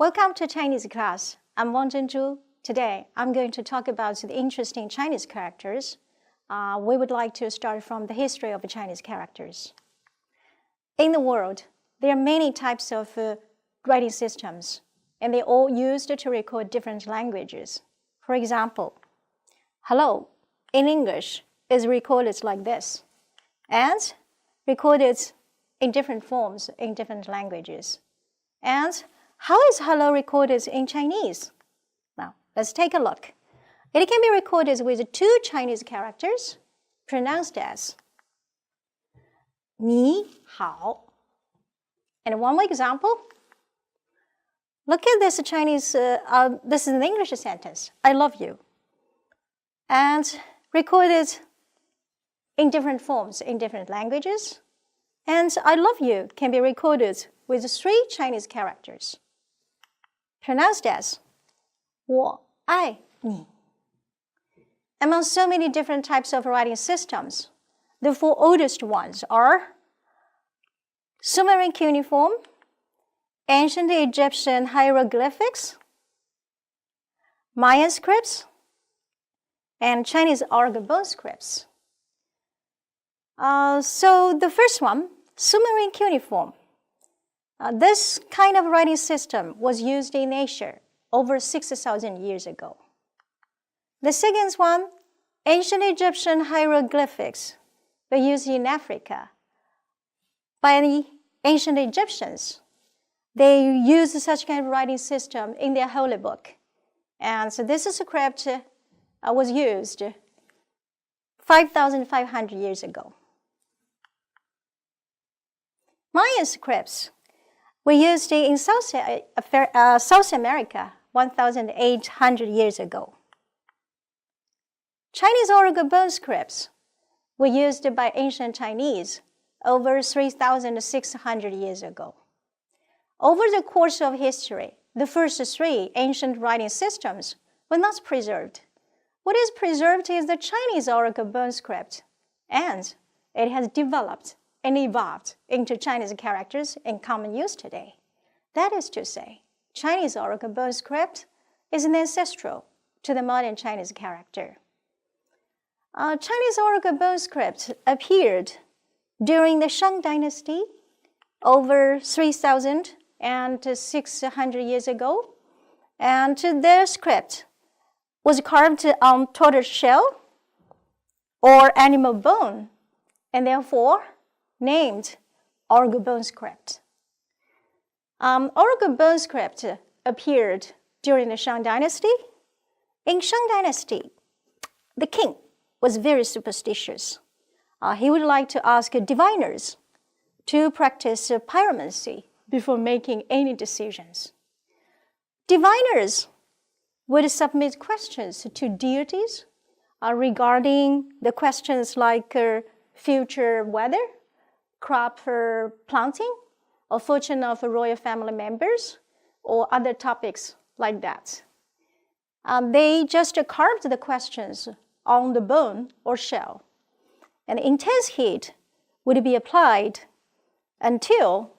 Welcome to Chinese class. I'm Wang Zhenzhu. Today, I'm going to talk about the interesting Chinese characters. We would like to start from the history of Chinese characters. In the world, there are many types of writing systems, and they're all used to record different languages. For example, hello in English is recorded like this, and recorded in different forms in different languages. And how is hello recorded in Chinese? Now, let's take a look. It can be recorded with two Chinese characters pronounced as 你好. And one more example. Look at this Chinese, this is an English sentence, I love you. And recorded in different forms, in different languages. And I love you can be recorded with three Chinese characters, pronounced as 我爱你. Among so many different types of writing systems, the four oldest ones are Sumerian cuneiform, ancient Egyptian hieroglyphics, Mayan scripts, and Chinese organ scripts. So the first one, Sumerian cuneiform. This kind of writing system was used in Asia over 6,000 years ago. The second one, ancient Egyptian hieroglyphics, were used in Africa by the ancient Egyptians. They used such kind of writing system in their holy book. And so this script was used 5,500 years ago. Mayan scripts were used in South America 1,800 years ago. Chinese oracle bone scripts were used by ancient Chinese over 3,600 years ago. Over the course of history, the first three ancient writing systems were not preserved. What is preserved is the Chinese oracle bone script, and it has developed and evolved into Chinese characters in common use today. That is to say, Chinese oracle bone script is an ancestral to the modern Chinese character. Chinese oracle bone script appeared during the Shang Dynasty over 3,600 years ago, and their script was carved on tortoise shell or animal bone, and therefore named oracle bone script. Oracle bone script appeared during the Shang Dynasty. In Shang Dynasty, the king was very superstitious. He would like to ask diviners to practice pyromancy before making any decisions. Diviners would submit questions to deities regarding the questions like future weather, crop planting, or fortune of royal family members, or other topics like that. They just carved the questions on the bone or shell, and intense heat would be applied until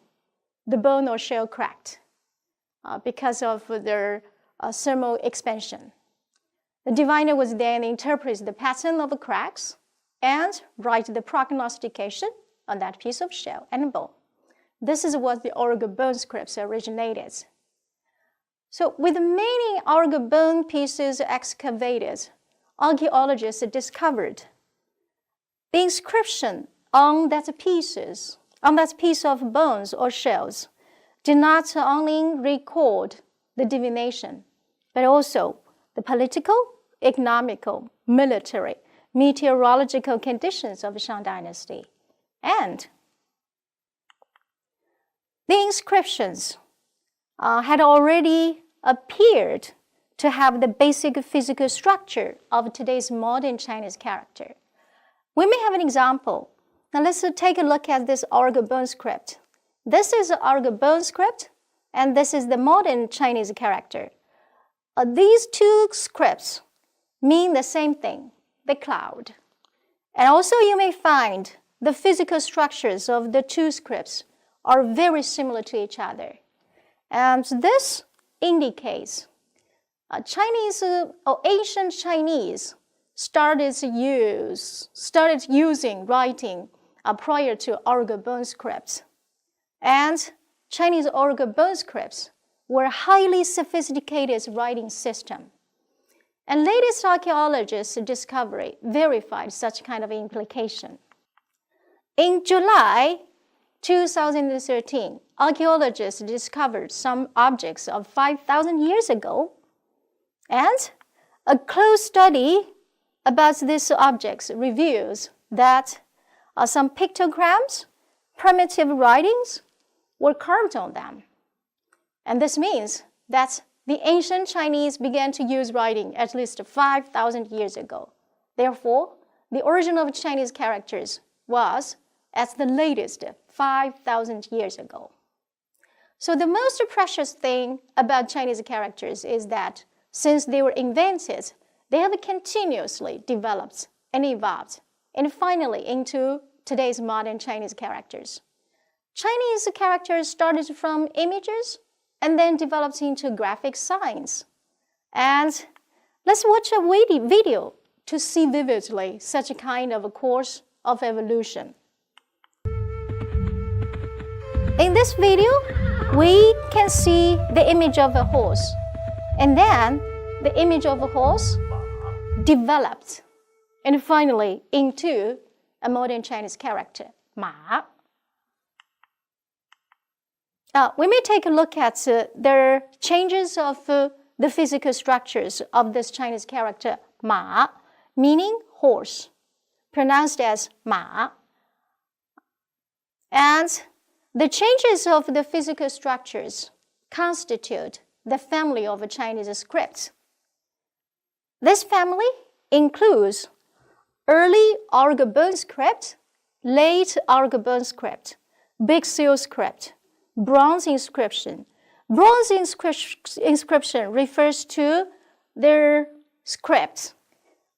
the bone or shell cracked because of their thermal expansion. The diviner was then interpret the pattern of the cracks and write the prognostication on that piece of shell and bone. This is what the oracle bone scripts originated. So with many oracle bone pieces excavated, archaeologists discovered the inscription on that piece of bones or shells did not only record the divination, but also the political, economical, military, meteorological conditions of the Shang Dynasty. And the inscriptions had already appeared to have the basic physical structure of today's modern Chinese character. We may have an example. Now let's take a look at this oracle bone script. This is the oracle bone script, and this is the modern Chinese character. These two scripts mean the same thing, the cloud. And also you may find the physical structures of the two scripts are very similar to each other. And this indicates Chinese or ancient Chinese started using writing prior to Oral bone scripts. And Chinese oral bone scripts were a highly sophisticated writing system. And latest archaeologists' discovery verified such kind of implication. In July 2013, archaeologists discovered some objects of 5,000 years ago. And a close study about these objects reveals that some pictograms, primitive writings, were carved on them. And this means that the ancient Chinese began to use writing at least 5,000 years ago. Therefore, the origin of Chinese characters was at the latest 5,000 years ago. So the most precious thing about Chinese characters is that since they were invented, they have continuously developed and evolved, and finally into today's modern Chinese characters. Chinese characters started from images and then developed into graphic signs. And let's watch a video to see vividly such a kind of a course of evolution. In this video, we can see the image of a horse, and then the image of a horse developed, and finally into a modern Chinese character, Ma. We may take a look at the changes of the physical structures of this Chinese character, Ma, meaning horse, pronounced as Ma. And the changes of the physical structures constitute the family of Chinese scripts. This family includes early oral bone script, late oral bone script, big seal script, bronze inscription. Bronze inscription refers to their scripts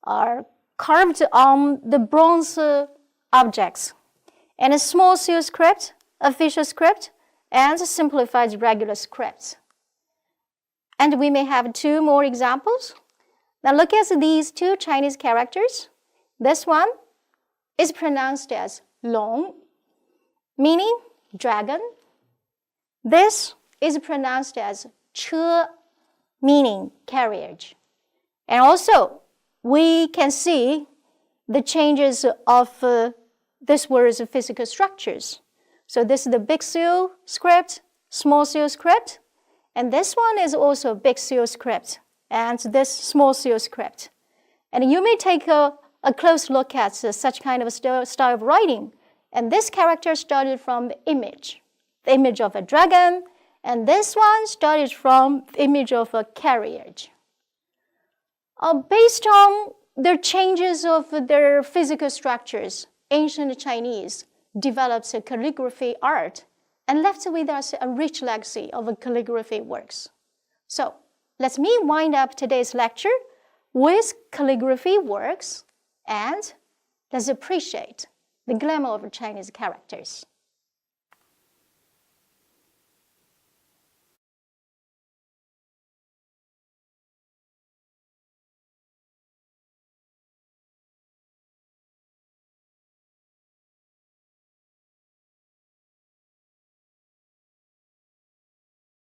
are carved on the bronze objects. And a small seal script, official script, and simplified regular scripts. And we may have two more examples. Now look at these two Chinese characters. This one is pronounced as long, meaning dragon. This is pronounced as 车, meaning carriage. And also, we can see the changes of this word's physical structures. So this is the big seal script, small seal script, and this one is also big seal script, and this small seal script. And you may take a close look at such kind of a style of writing. And this character started from the image of a dragon, and this one started from the image of a carriage. Based on the changes of their physical structures, ancient Chinese developed a calligraphy art and left with us a rich legacy of calligraphy works. So let me wind up today's lecture with calligraphy works, and let's appreciate the glamour of Chinese characters.